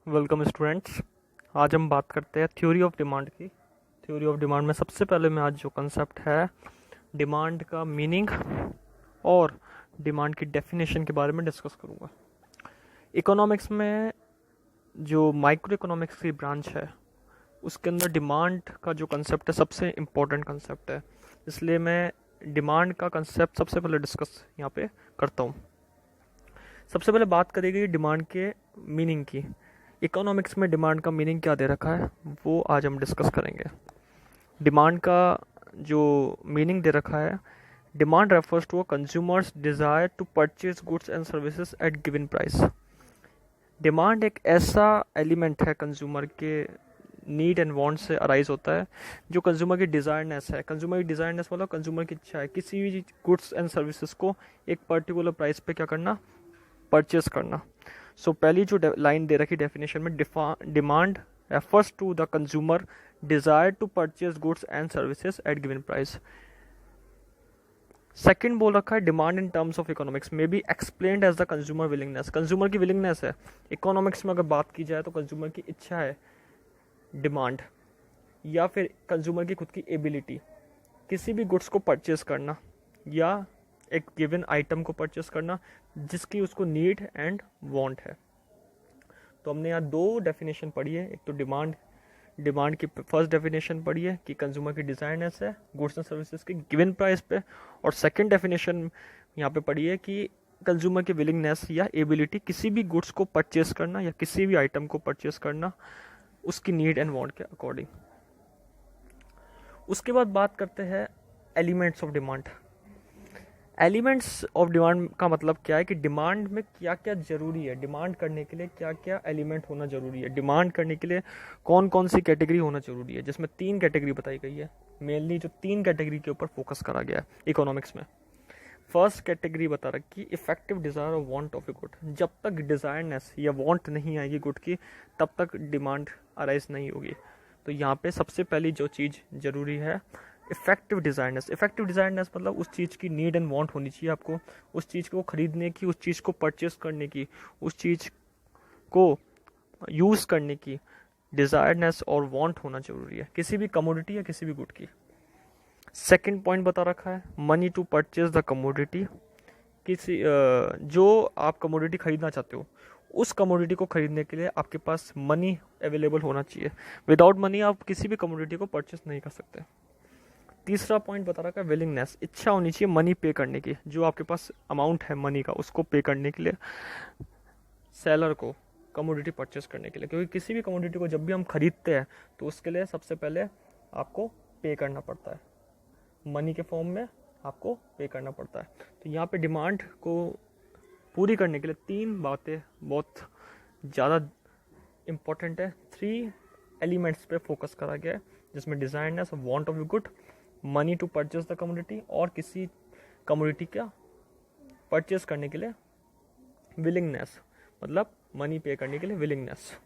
Welcome students. आज हम बात करते हैं थ्योरी ऑफ डिमांड की। थ्योरी ऑफ डिमांड में सबसे पहले मैं आज जो कंसेप्ट है डिमांड का मीनिंग और डिमांड की डेफिनेशन के बारे में डिस्कस करूँगा। इकोनॉमिक्स में जो माइक्रो इकोनॉमिक्स की ब्रांच है उसके अंदर डिमांड का जो कंसेप्ट है सबसे इम्पोर्टेंट कंसेप्ट है, इसलिए मैं डिमांड का कंसेप्ट सबसे पहले डिस्कस यहाँ पे करता हूँ। सबसे पहले बात करेगी डिमांड के मीनिंग की। इकोनॉमिक्स में डिमांड का मीनिंग क्या दे रखा है वो आज हम डिस्कस करेंगे। डिमांड का जो मीनिंग दे रखा है, demand refers to a consumer's desire to purchase goods and services at given price. Demand एक ऐसा एलिमेंट है कंज्यूमर के नीड एंड वांट से अराइज होता है जो कंज्यूमर की डिज़ायरनेस है। कंज्यूमर की डिज़ायरनेस मतलब कंज्यूमर की इच्छा है किसी भी गुड्स एंड सर्विसेज को एक पर्टिकुलर प्राइस पे क्या करना, परचेज करना। सो पहली जो लाइन दे रखी डेफिनेशन में, demand refers to the consumer desire to purchase goods and services at given price. Second बोल रखा है demand in terms of economics में be explained as the consumer willingness. Consumer की विलिंगनेस है। इकोनॉमिक्स में अगर बात की जाए तो कंज्यूमर की इच्छा है डिमांड, या फिर कंज्यूमर की खुद की एबिलिटी किसी भी गुड्स को परचेज करना या एक गिवन आइटम को परचेस करना जिसकी उसको नीड एंड वांट है। तो हमने यहाँ दो डेफिनेशन पढ़ी है। एक तो डिमांड की फर्स्ट डेफिनेशन पढ़ी है कि कंज्यूमर की डिज़ायरनेस है गुड्स एंड सर्विसेज के गिवन प्राइस पे, और सेकंड डेफिनेशन यहाँ पे पढ़ी है कि कंज्यूमर की विलिंगनेस या एबिलिटी किसी भी गुड्स को परचेस करना या किसी भी आइटम को परचेस करना उसकी नीड एंड वांट के अकॉर्डिंग। उसके बाद बात करते हैं elements of demand. Elements of demand का मतलब क्या है कि डिमांड में क्या क्या ज़रूरी है, डिमांड करने के लिए क्या क्या एलिमेंट होना ज़रूरी है, डिमांड करने के लिए कौन कौन सी कैटेगरी होना ज़रूरी है, जिसमें 3 कैटेगरी बताई गई है। मेनली जो 3 कैटेगरी के ऊपर फोकस करा गया है इकोनॉमिक्स में। फर्स्ट कैटेगरी बता रखी इफेक्टिव डिज़ायर और वांट ऑफ ए गुड। जब तक डिज़ायरनेस या वांट नहीं आएगी गुड की तब तक डिमांड अराइज नहीं होगी। तो यहाँ पे सबसे पहली जो चीज़ ज़रूरी है इफेक्टिव डिज़ायरनेस। इफेक्टिव डिज़ायरनेस मतलब उस चीज़ की नीड एंड वांट होनी चाहिए आपको, उस चीज़ को खरीदने की, उस चीज़ को परचेस करने की, उस चीज़ को यूज़ करने की डिज़ायरनेस और वांट होना जरूरी है किसी भी कमोडिटी या किसी भी गुड की। सेकंड पॉइंट बता रखा है money to purchase the commodity. किसी जो आप कमोडिटी खरीदना चाहते हो उस कमोडिटी को खरीदने के लिए आपके पास मनी अवेलेबल होना चाहिए। विदाउट मनी आप किसी भी कमोडिटी को परचेस नहीं कर सकते। तीसरा पॉइंट बता रखा है विलिंगनेस। इच्छा होनी चाहिए मनी पे करने की, जो आपके पास अमाउंट है मनी का उसको पे करने के लिए सेलर को कमोडिटी परचेस करने के लिए, क्योंकि किसी भी कमोडिटी को जब भी हम खरीदते हैं तो उसके लिए सबसे पहले आपको पे करना पड़ता है, मनी के फॉर्म में आपको पे करना पड़ता है। तो यहाँ पे डिमांड को पूरी करने के लिए 3 बातें बहुत ज़्यादा इम्पोर्टेंट है। 3 एलिमेंट्स पे फोकस करा गया है जिसमें desireness, want of a good, money to purchase the commodity और किसी कमोडिटी का परचेज करने के लिए विलिंगनेस, मतलब मनी पे करने के लिए विलिंगनेस।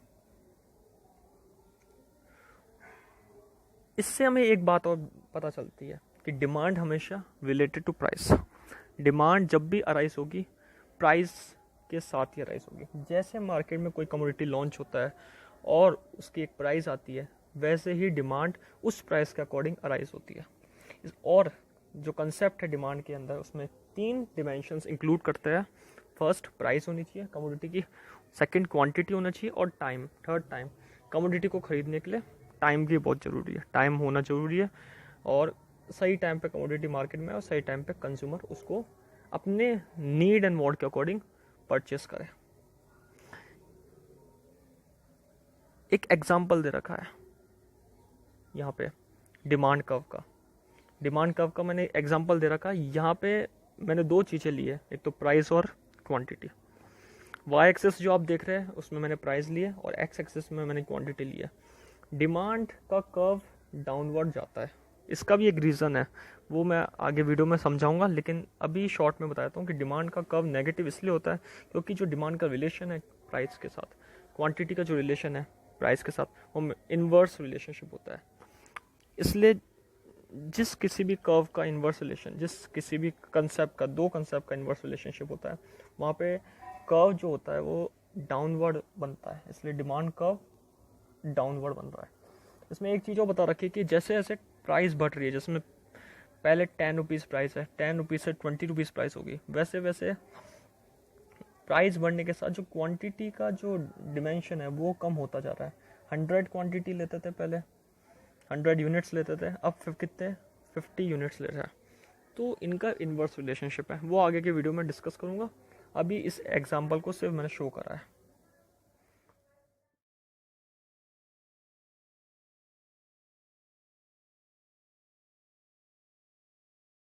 इससे हमें एक बात और पता चलती है कि डिमांड हमेशा रिलेटेड टू प्राइस। डिमांड जब भी अराइज होगी प्राइस के साथ ही अराइज होगी। जैसे मार्केट में कोई कमोडिटी लॉन्च होता है और उसकी एक प्राइस आती है, वैसे ही डिमांड उस प्राइस के अकॉर्डिंग अराइज होती है। और जो कंसेप्ट है डिमांड के अंदर उसमें 3 डिमेंशंस इंक्लूड करते हैं। फर्स्ट प्राइस होनी चाहिए कमोडिटी की, सेकंड क्वांटिटी होना चाहिए और टाइम, थर्ड टाइम। कमोडिटी को खरीदने के लिए टाइम भी बहुत ज़रूरी है, टाइम होना ज़रूरी है और सही टाइम पे कमोडिटी मार्केट में और सही टाइम पे कंज्यूमर उसको अपने नीड एंड वांट के अकॉर्डिंग परचेस करे। एक एग्जाम्पल दे रखा है यहाँ पे डिमांड कर्व का। डिमांड कर्व का मैंने एग्जांपल दे रखा है। यहाँ पे मैंने 2 चीज़ें ली है, एक तो प्राइस और क्वांटिटी। वाई एक्सेस जो आप देख रहे हैं उसमें मैंने प्राइस लिए और एक्स एक्सेस में मैंने क्वांटिटी ली है। डिमांड का कर्व डाउनवर्ड जाता है, इसका भी एक रीज़न है, वो मैं आगे वीडियो में समझाऊंगा, लेकिन अभी शॉर्ट में बताता हूँ कि डिमांड का कर्व नेगेटिव इसलिए होता है क्योंकि जो डिमांड का रिलेशन है प्राइस के साथ, क्वांटिटी का जो रिलेशन है प्राइस के साथ, वो इन्वर्स रिलेशनशिप होता है। इसलिए जिस किसी भी कर्व का इन्वर्स रिलेशन, जिस किसी भी कंसेप्ट का, 2 कंसेप्ट का इन्वर्स रिलेशनशिप होता है, वहाँ पे कर्व जो होता है वो डाउनवर्ड बनता है, इसलिए डिमांड कर्व डाउनवर्ड बन रहा है। इसमें एक चीज़ और बता रखी है कि जैसे जैसे प्राइस बढ़ रही है, जैसे में पहले 10 रुपीज़ प्राइस है, 10 रुपीज़ से 20 रुपीज़ प्राइस होगी, वैसे वैसे प्राइस बढ़ने के साथ जो क्वांटिटी का जो डिमेंशन है वो कम होता जा रहा है। 100 क्वांटिटी लेते थे पहले, 100 यूनिट्स लेते थे, अब कितने 50 यूनिट्स ले रहे हैं। तो इनका इन्वर्स रिलेशनशिप है, वो आगे के वीडियो में डिस्कस करूँगा। अभी इस एग्जाम्पल को सिर्फ मैंने शो करा है।